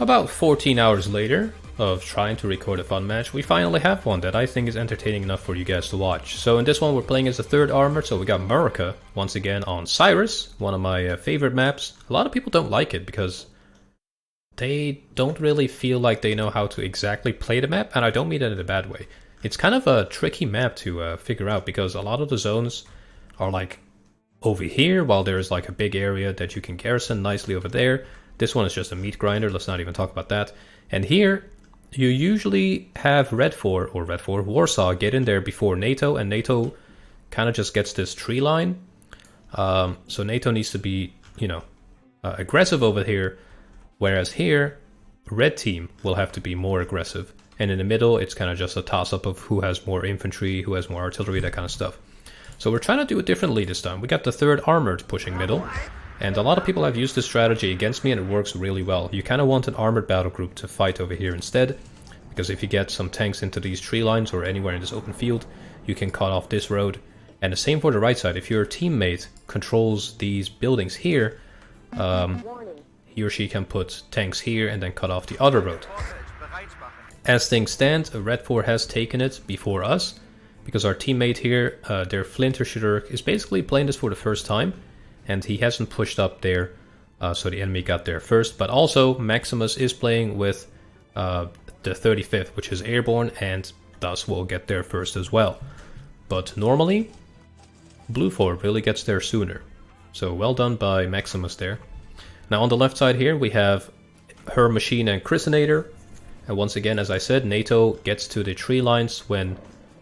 About 14 hours later of trying to record a fun match, we finally have one that I think is entertaining enough for you guys to watch. So in this one we're playing as the 3rd armor, so we got Moreau once again on Cyrus, one of my favorite maps. A lot of people don't like it because they don't really feel like they know how to exactly play the map, and I don't mean that in a bad way. It's kind of a tricky map to figure out because a lot of the zones are like over here, while there's like a big area that you can garrison nicely over there. This one is just a meat grinder, let's not even talk about that. And here, you usually have Red 4 Warsaw get in there before NATO, and NATO kind of just gets this tree line. So NATO needs to be, you know, aggressive over here, whereas here, Red team will have to be more aggressive. And in the middle, it's kind of just a toss-up of who has more infantry, who has more artillery, that kind of stuff. So we're trying to do it differently this time. We got the 3rd armored pushing middle. And a lot of people have used this strategy against me and it works really well. You kind of want an armored battle group to fight over here instead, because if you get some tanks into these tree lines or anywhere in this open field, you can cut off this road. And the same for the right side. If your teammate controls these buildings here, he or she can put tanks here and then cut off the other road. As things stand, Red 4 has taken it before us, because our teammate here, their Flinter shooter, is basically playing this for the first time. And he hasn't pushed up there, so the enemy got there first. But also, Maximus is playing with the 35th, which is airborne, and thus will get there first as well. But normally, Blue 4 really gets there sooner. So well done by Maximus there. Now on the left side here, we have her machine and Chrysinator. And once again, as I said, NATO gets to the tree lines when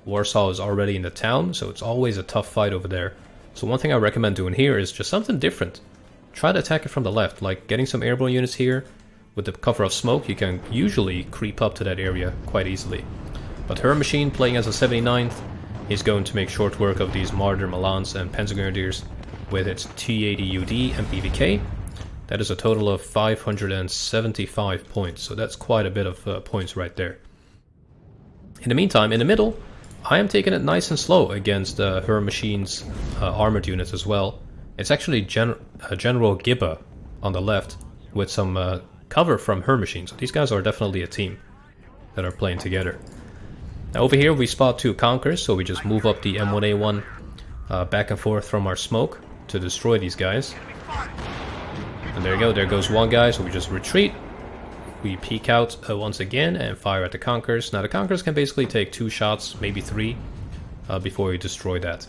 Warsaw is already in the town, so it's always a tough fight over there. So one thing I recommend doing here is just something different. Try to attack it from the left, like getting some airborne units here. With the cover of smoke, you can usually creep up to that area quite easily. But her machine, playing as a 79th, is going to make short work of these Martyr Milans and Panzergrenadiers with its T80UD and PVK. That is a total of 575 points, so that's quite a bit of points right there. In the meantime, in the middle, I am taking it nice and slow against her machine's armored units as well. It's actually General Gibba on the left with some cover from her machine. So these guys are definitely a team that are playing together. Now over here we spot 2 Conkers, so we just move up the M1A1 back and forth from our smoke to destroy these guys. And there you go, there goes one guy, so we just retreat. We peek out once again and fire at the Conkers. Now the Conkers can basically take 2 shots, maybe 3, before we destroy that.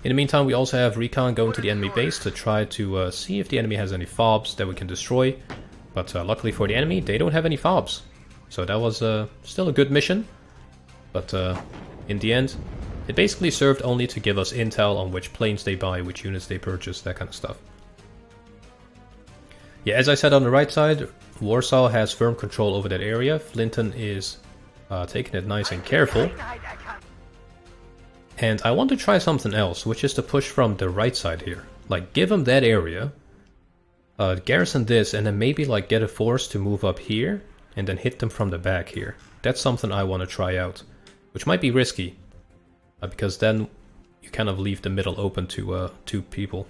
In the meantime, we also have Recon going to the enemy base to try to see if the enemy has any fobs that we can destroy. But luckily for the enemy, they don't have any fobs. So that was still a good mission. But in the end, it basically served only to give us intel on which planes they buy, which units they purchase, that kind of stuff. Yeah, as I said on the right side, Warsaw has firm control over that area. Flinton is taking it nice and careful. And I want to try something else, which is to push from the right side here. Like, give them that area, garrison this, and then maybe like get a force to move up here, and then hit them from the back here. That's something I want to try out, which might be risky, because then you kind of leave the middle open to 2 people.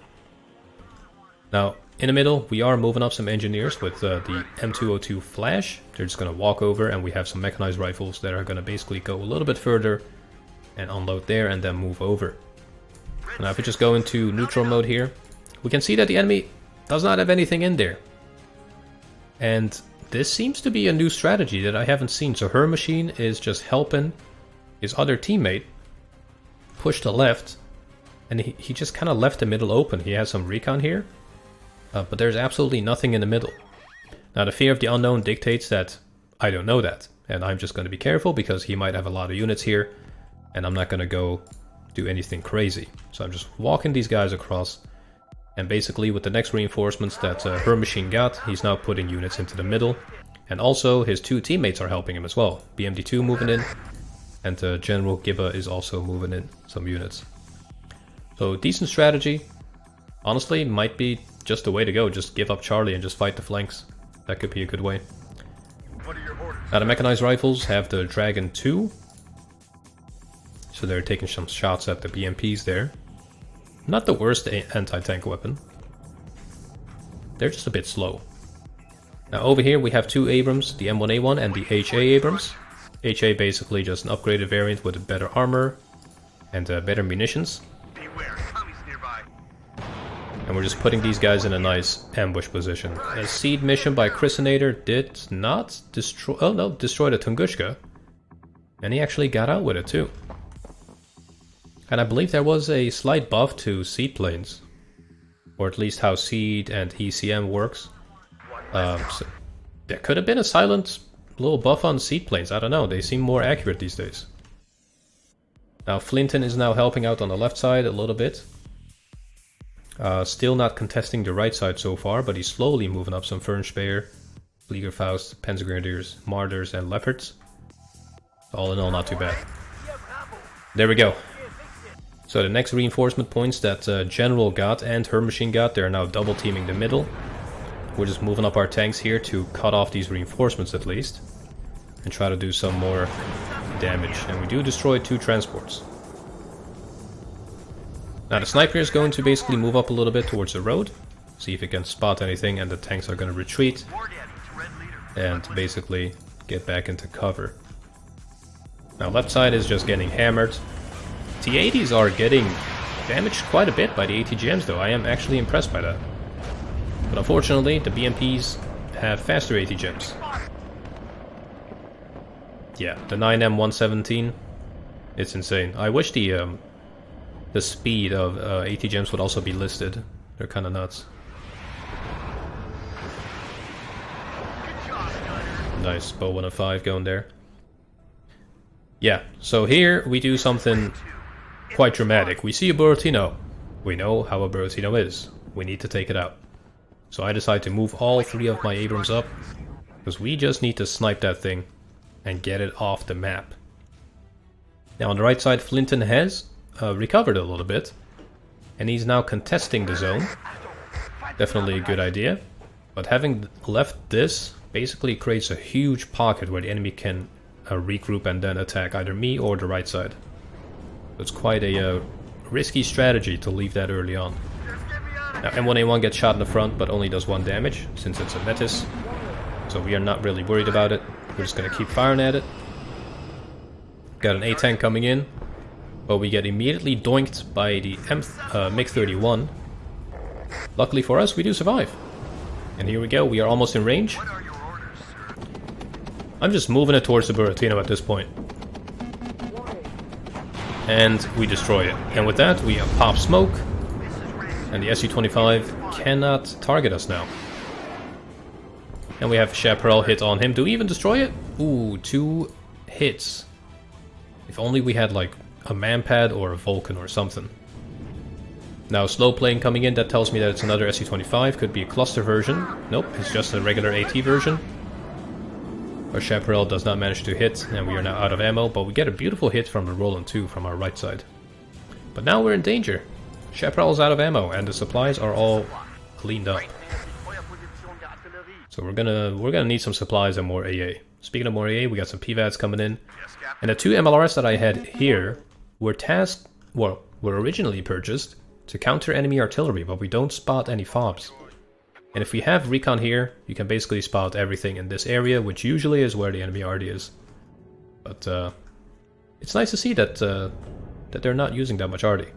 Now, in the middle, we are moving up some engineers with the M202 Flash. They're just going to walk over, and we have some mechanized rifles that are going to basically go a little bit further and unload there and then move over. Now if we just go into neutral mode here, we can see that the enemy does not have anything in there. And this seems to be a new strategy that I haven't seen. So her machine is just helping his other teammate push to left, and he just kind of left the middle open. He has some recon here, but there's absolutely nothing in the middle. Now the fear of the unknown dictates that I don't know that, and I'm just going to be careful because he might have a lot of units here, and I'm not going to go do anything crazy. So I'm just walking these guys across, and basically with the next reinforcements that her machine got, he's now putting units into the middle, and also his 2 teammates are helping him as well. BMD2 moving in, and General Gibba is also moving in some units. So decent strategy. Honestly, might be just the way to go. Just give up Charlie and just fight the flanks. That could be a good way. Now the mechanized rifles have the Dragon 2. So they're taking some shots at the BMPs there. Not the worst anti-tank weapon. They're just a bit slow. Now over here we have two Abrams, the M1A1 and the HA Abrams. HA basically just an upgraded variant with a better armor and better munitions. And we're just putting these guys in a nice ambush position. A seed mission by Chrysinator did not destroy... oh no, destroyed a Tunguska. And he actually got out with it too. And I believe there was a slight buff to seed planes. Or at least how seed and ECM works. So there could have been a silent little buff on seed planes, I don't know, they seem more accurate these days. Now Flinton is now helping out on the left side a little bit. Still not contesting the right side so far, but he's slowly moving up some Fernspeyer, Fliegerfaust, Panzergrenadiers, Martyrs and Leopards. All in all, not too bad. There we go. So the next reinforcement points that General got and her machine got, they're now double teaming the middle. We're just moving up our tanks here to cut off these reinforcements at least. And try to do some more damage. And we do destroy 2 transports. Now the sniper is going to basically move up a little bit towards the road. See if it can spot anything, and the tanks are going to retreat. And basically get back into cover. Now left side is just getting hammered. T-80s are getting damaged quite a bit by the ATGMs though, I am actually impressed by that. But unfortunately the BMPs have faster ATGMs. Yeah, the 9M117, it's insane. I wish the speed of ATGMs would also be listed. They're kinda nuts. Nice, Bow 105 going there. Yeah, so here we do something quite dramatic. We see a Buratino. We know how a Buratino is. We need to take it out. So I decide to move all 3 of my Abrams up, because we just need to snipe that thing and get it off the map. Now on the right side, Flinton has recovered a little bit, and he's now contesting the zone. Definitely a good idea, but having left this basically creates a huge pocket where the enemy can regroup and then attack either me or the right side. So it's quite a risky strategy to leave that early on. Now M1A1 gets shot in the front but only does 1 damage since it's a Metis, so we are not really worried about it. We're just gonna keep firing at it. Got an A-tank coming in, but we get immediately doinked by the MiG-31. Luckily for us, we do survive. And here we go, we are almost in range. I'm just moving it towards the Buratino at this point. And we destroy it. And with that, we pop smoke. And the Su-25 cannot target us now. And we have Chaparral hit on him. Do we even destroy it? Ooh, 2 hits. If only we had like a Manpad or a Vulcan or something. Now slow plane coming in, that tells me that it's another Su-25. Could be a cluster version. Nope, it's just a regular AT version. Our Chaparral does not manage to hit, and we are now out of ammo, but we get a beautiful hit from the Roland 2 from our right side. But now we're in danger. Chaparral is out of ammo, and the supplies are all cleaned up. So we're gonna need some supplies and more AA. Speaking of more AA, we got some PVADs coming in. And the 2 MLRs that I had here were were originally purchased to counter enemy artillery, but we don't spot any FOBs. And if we have recon here, you can basically spot everything in this area, which usually is where the enemy RD is. But it's nice to see that that they're not using that much RD.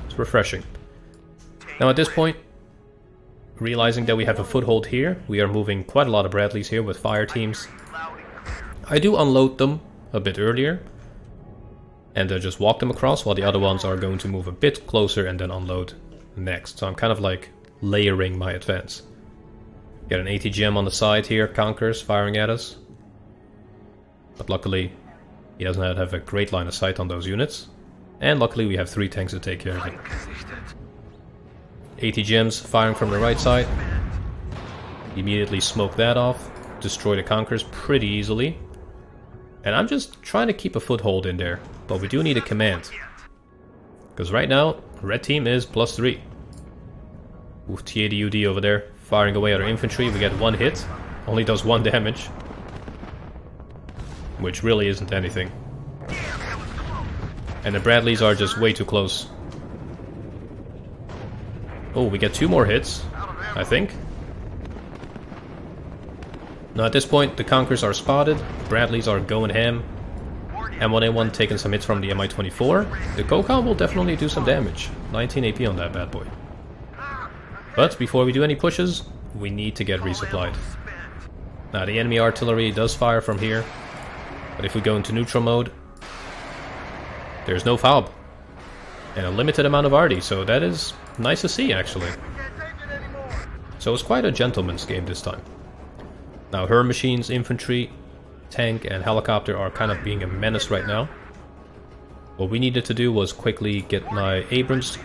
It's refreshing. Now at this point, realizing that we have a foothold here, we are moving quite a lot of Bradleys here with fire teams. I do unload them a bit earlier, and just walk them across, while the other ones are going to move a bit closer and then unload next. So I'm kind of like layering my advance. Get an ATGM on the side here, Conquerors firing at us. But luckily, he doesn't have a great line of sight on those units. And luckily we have 3 tanks to take care of it. ATGMs firing from the right side. Immediately smoke that off. Destroy the Conquerors pretty easily. And I'm just trying to keep a foothold in there. But we do need a command. Because right now, red team is +3. With TADUD over there, firing away at our infantry. We get 1 hit. Only does 1 damage. Which really isn't anything. And the Bradleys are just way too close. Oh, we get 2 more hits, I think. Now at this point, the Conquerors are spotted, Bradleys are going ham, M1A1 taking some hits from the Mi-24. The Kokon will definitely do some damage. 19 AP on that bad boy. But before we do any pushes, we need to get resupplied. Now the enemy artillery does fire from here, but if we go into neutral mode, there's no FOB. And a limited amount of RD, so that is nice to see actually. So it's quite a gentleman's game this time. Now her machines, infantry, tank and helicopter are kind of being a menace right now. What we needed to do was quickly get my Abrams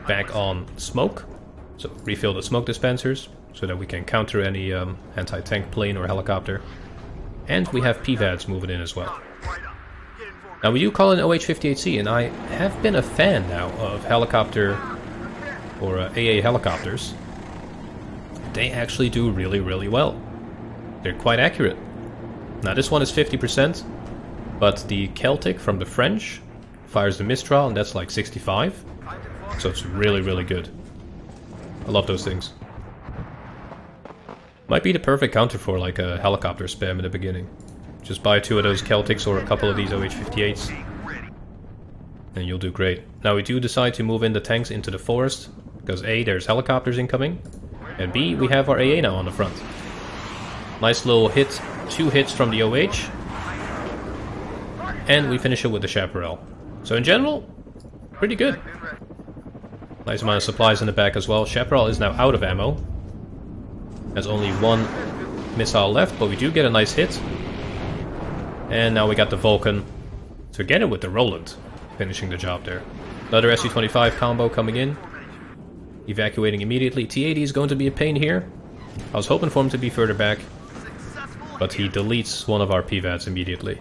back on smoke. So refill the smoke dispensers so that we can counter any anti-tank plane or helicopter. And we have PVADs moving in as well. Now we do call in OH-58C, and I have been a fan now of helicopter or AA helicopters. They actually do really, really well. They're quite accurate. Now this one is 50%, but the Celtic from the French fires the Mistral, and that's like 65. So it's really, really good. I love those things. Might be the perfect counter for like a helicopter spam in the beginning. Just buy 2 of those Celtics or a couple of these OH-58s. And you'll do great. Now we do decide to move in the tanks into the forest, because A, there's helicopters incoming, and B, we have our AA now on the front. Nice little hit, 2 hits from the OH. And we finish it with the Chaparral. So in general, pretty good. Nice amount of supplies in the back as well. Chaparral is now out of ammo. Has only 1 missile left, but we do get a nice hit. And now we got the Vulcan together with the Roland, finishing the job there. Another Su-25 combo coming in. Evacuating immediately. T-80 is going to be a pain here. I was hoping for him to be further back, but he deletes one of our PVADs immediately.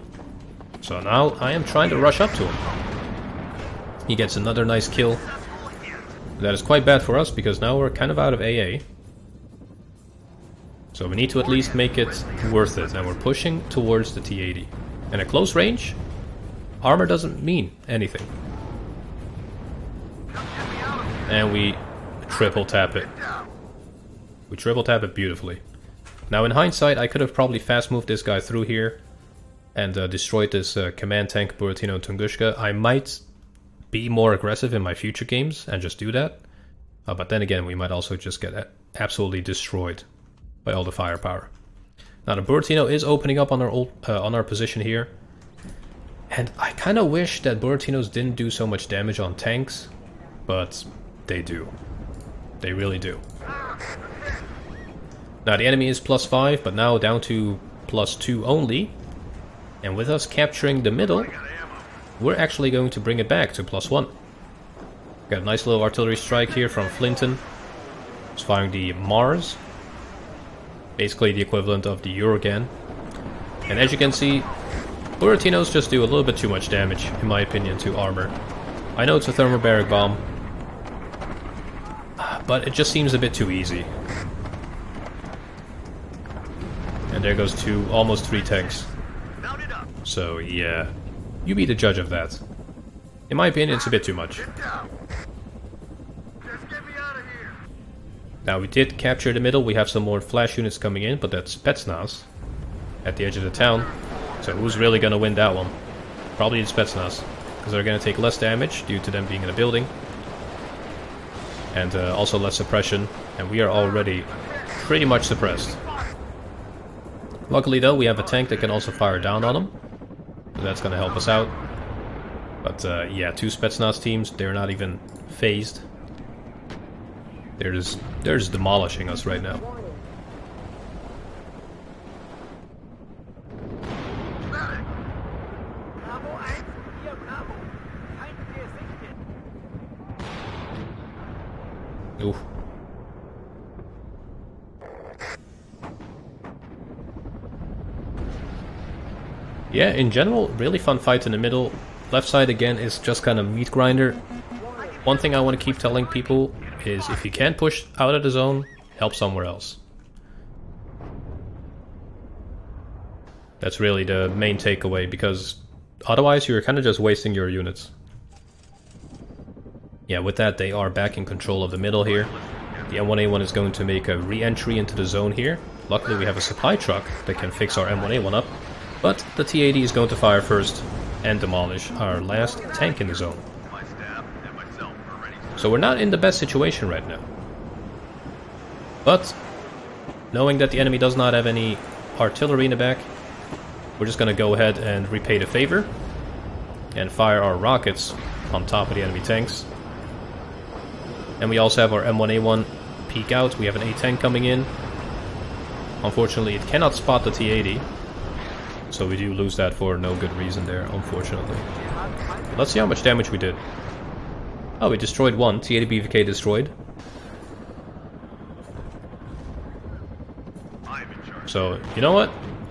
So now I am trying to rush up to him. He gets another nice kill. That is quite bad for us, because now we're kind of out of AA. So we need to at least make it worth it, and we're pushing towards the T-80. And at close range, armor doesn't mean anything. And we triple tap it. We triple tap it beautifully. Now in hindsight, I could have probably fast moved this guy through here and destroyed this command tank Buratino and Tunguska. I might be more aggressive in my future games and just do that. But then again, we might also just get absolutely destroyed by all the firepower. Now the Buratino is opening up on our position here. And I kind of wish that Buratinos didn't do so much damage on tanks, but they do. They really do. Now the enemy is +5, but now down to +2 only. And with us capturing the middle, we're actually going to bring it back to +1. Got a nice little artillery strike here from Flinton. He's firing the Mars. Basically the equivalent of the Eurogan. And as you can see, Buratinos just do a little bit too much damage, in my opinion, to armor. I know it's a thermobaric bomb, but it just seems a bit too easy. And there goes almost 3 tanks. So yeah, you be the judge of that. In my opinion, it's a bit too much. Now we did capture the middle, we have some more flash units coming in, but that's Spetsnaz at the edge of the town. So who's really gonna win that one? Probably the Spetsnaz, because they're gonna take less damage due to them being in a building. And also less suppression, and we are already pretty much suppressed. Luckily though, we have a tank that can also fire down on them, so that's gonna help us out. But yeah, 2 Spetsnaz teams, they're not even phased. They're just demolishing us right now. Oof. Yeah, in general, really fun fight in the middle. Left side again is just kind of meat grinder. One thing I want to keep telling people is if you can't push out of the zone, help somewhere else. That's really the main takeaway, because otherwise you're kind of just wasting your units. Yeah, with that they are back in control of the middle here. The M1A1 is going to make a re-entry into the zone here. Luckily we have a supply truck that can fix our M1A1 up, but the T-80 is going to fire first and demolish our last tank in the zone. So we're not in the best situation right now. But, knowing that the enemy does not have any artillery in the back, we're just going to go ahead and repay the favor and fire our rockets on top of the enemy tanks. And we also have our M1A1 peek out. We have an A-10 coming in. Unfortunately, it cannot spot the T-80. So we do lose that for no good reason there, unfortunately. But let's see how much damage we did. Oh, we destroyed one. T-80 BVK destroyed. So, you know what?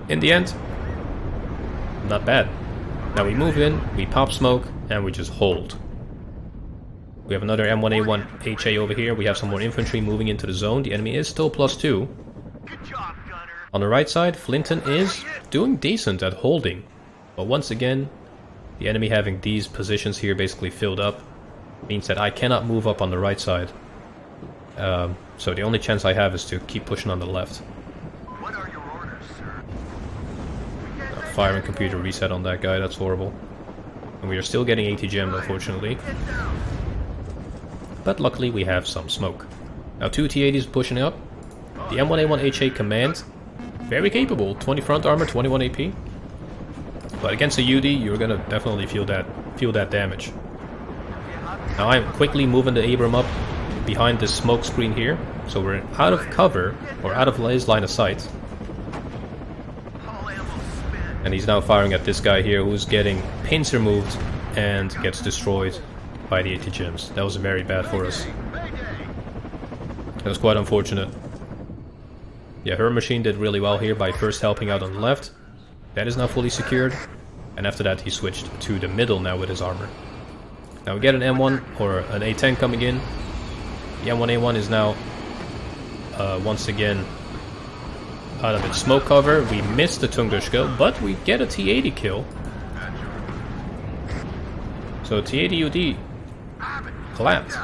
In the end, not bad. Now we move in, we pop smoke, and we just hold. We have another M1A1 HA over here. We have some more infantry moving into the zone. The enemy is still +2. On the right side, Flinton is doing decent at holding. But once again, the enemy having these positions here basically filled up means that I cannot move up on the right side. So the only chance I have is to keep pushing on the left. What are your orders, sir? Firing computer reset on that guy, that's horrible. And we are still getting 80 gemmed, unfortunately. But luckily we have some smoke. Now 2 T-80s pushing up. The M1A1 HA command, very capable, 20 front armor, 21 AP. But against a UD, you're gonna definitely feel that damage. Now I'm quickly moving the Abram up behind this smoke screen here, so we're out of cover, or out of his line of sight. And he's now firing at this guy here, who's getting pincer moved and gets destroyed by the 80 gems. That was very bad for us. That was quite unfortunate. Yeah, her machine did really well here by first helping out on the left. That is now fully secured. And after that he switched to the middle now with his armor. Now we get an M1 or an A10 coming in. The M1A1 is now once again out of its smoke cover. We missed the Tunguska, but we get a T-80 kill. So T-80 UD collapsed.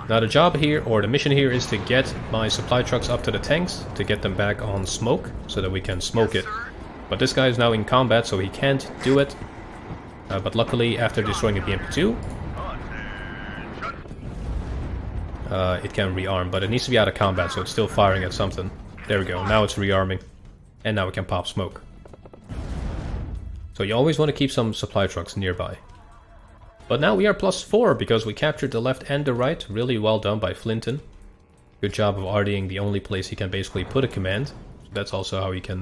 Now the job here, or the mission here, is to get my supply trucks up to the tanks, to get them back on smoke, so that we can smoke it. But this guy is now in combat, so he can't do it. But luckily, after destroying the BMP-2, it can rearm, but it needs to be out of combat, so it's still firing at something. There we go, now it's rearming. And now we can pop smoke. So you always want to keep some supply trucks nearby. But now we are +4 because we captured the left and the right. Really well done by Flinton. Good job of RDing the only place he can basically put a command. That's also how he can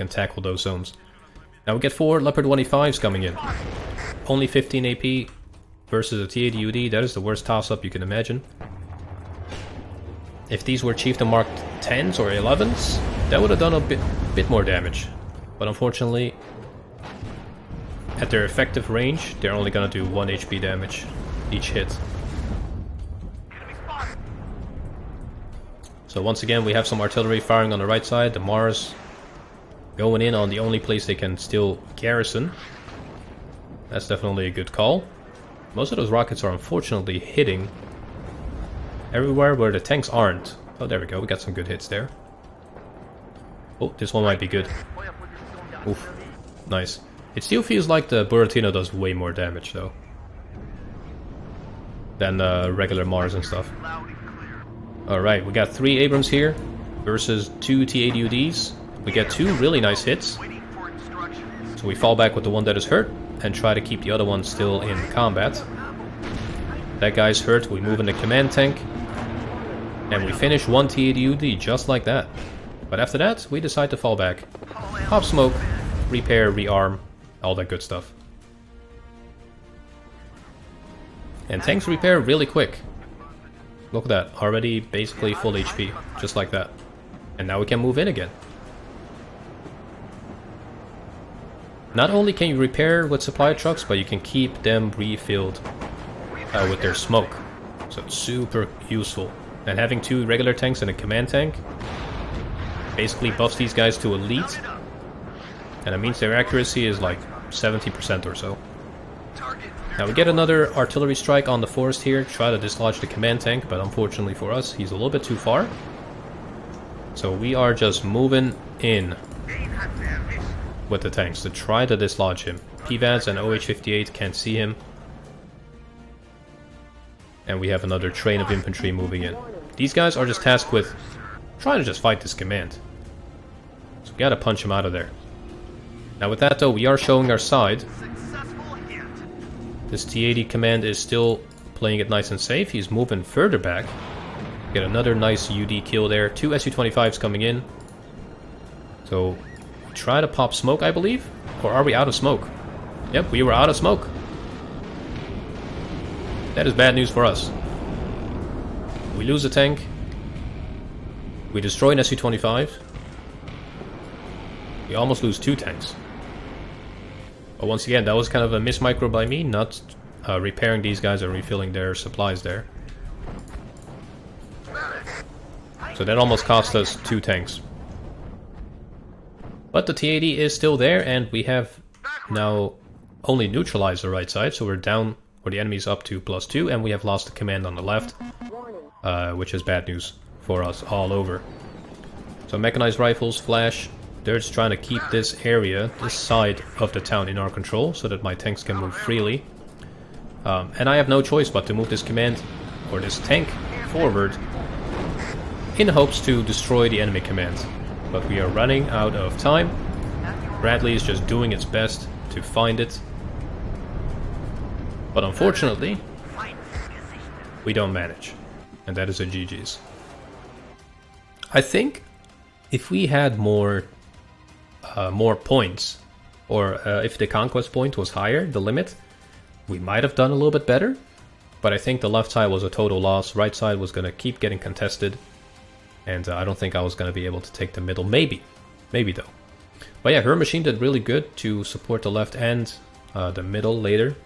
tackle those zones. Now we get 4 Leopard 185s coming in. Only 15 AP versus a T-80 UD. That is the worst toss-up you can imagine. If these were Chieftain Mark 10s or 11s, that would have done a bit more damage. But unfortunately, at their effective range, they're only gonna do 1 HP damage each hit. So once again, we have some artillery firing on the right side. The Mars going in on the only place they can still garrison. That's definitely a good call. Most of those rockets are unfortunately hitting everywhere where the tanks aren't. Oh, there we go. We got some good hits there. Oh, this one might be good. Oof. Nice. It still feels like the Buratino does way more damage, though, than regular Mars and stuff. Alright, we got 3 Abrams here versus 2 T-80 UDs. We get 2 really nice hits. So we fall back with the one that is hurt and try to keep the other one still in combat. That guy's hurt, we move in the command tank. And we finish 1 T-80 UD just like that. But after that, we decide to fall back. Pop smoke, repair, rearm, all that good stuff. And tanks repair really quick. Look at that, already basically full HP, just like that. And now we can move in again. Not only can you repair with supply trucks, but you can keep them refilled with their smoke. So it's super useful. And having 2 regular tanks and a command tank basically buffs these guys to elite. And it means their accuracy is like 70% or so. Now we get another artillery strike on the forest here, try to dislodge the command tank, but unfortunately for us, he's a little bit too far. So we are just moving in with the tanks to try to dislodge him. PVADs and OH-58 can't see him. And we have another train of infantry moving in. These guys are just tasked with trying to just fight this command. So we gotta punch him out of there. Now with that though, we are showing our side. This T-80 command is still playing it nice and safe. He's moving further back. Get another nice UD kill there. 2 Su-25s coming in. So, try to pop smoke, I believe? Or are we out of smoke? Yep, we were out of smoke. That is bad news for us. We lose a tank. We destroy an Su-25. We almost lose 2 tanks. But once again, that was kind of a mismicro by me, not repairing these guys and refilling their supplies there. So that almost cost us 2 tanks. But the T-80 is still there, and we have now only neutralized the right side, so we're down where the enemy's up to +2, and we have lost the command on the left, which is bad news for us all over. So mechanized rifles, flash, they're just trying to keep this area, this side of the town in our control, so that my tanks can move freely. And I have no choice but to move this command, or this tank, forward, in hopes to destroy the enemy command. But we are running out of time. Bradley is just doing its best to find it. But unfortunately, we don't manage. And that is a GG's. I think if we had more points, or if the conquest point was higher, the limit, we might have done a little bit better. But I think the left side was a total loss. Right side was going to keep getting contested. And I don't think I was going to be able to take the middle. Maybe though. But yeah, her machine did really good to support the left and the middle later.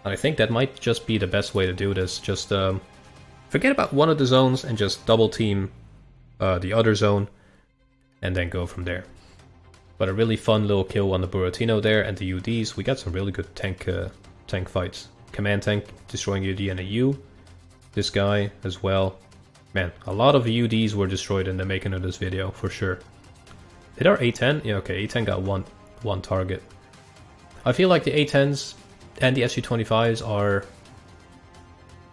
And I think that might just be the best way to do this. Just forget about one of the zones and just double team the other zone. And then go from there. But a really fun little kill on the Buratino there and the UDs. We got some really good tank fights. Command tank destroying UD and a U. This guy as well. Man, a lot of UDs were destroyed in the making of this video, for sure. Did our A10? Yeah, okay, A10 got one target. I feel like the A10s and the Su-25s are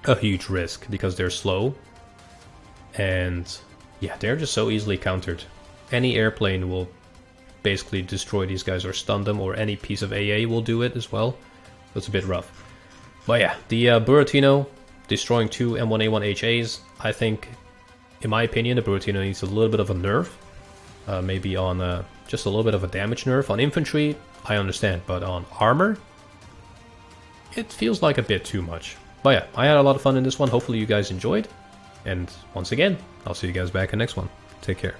a huge risk, because they're slow. And yeah, they're just so easily countered. Any airplane will basically destroy these guys or stun them, or any piece of AA will do it as well. So it's a bit rough. But yeah, the Buratino destroying 2 M1A1 HAs. I think, in my opinion, the Buratino needs a little bit of a nerf. Maybe on just a little bit of a damage nerf. On infantry, I understand, but on armor, it feels like a bit too much. But yeah, I had a lot of fun in this one. Hopefully you guys enjoyed. And once again, I'll see you guys back in the next one. Take care.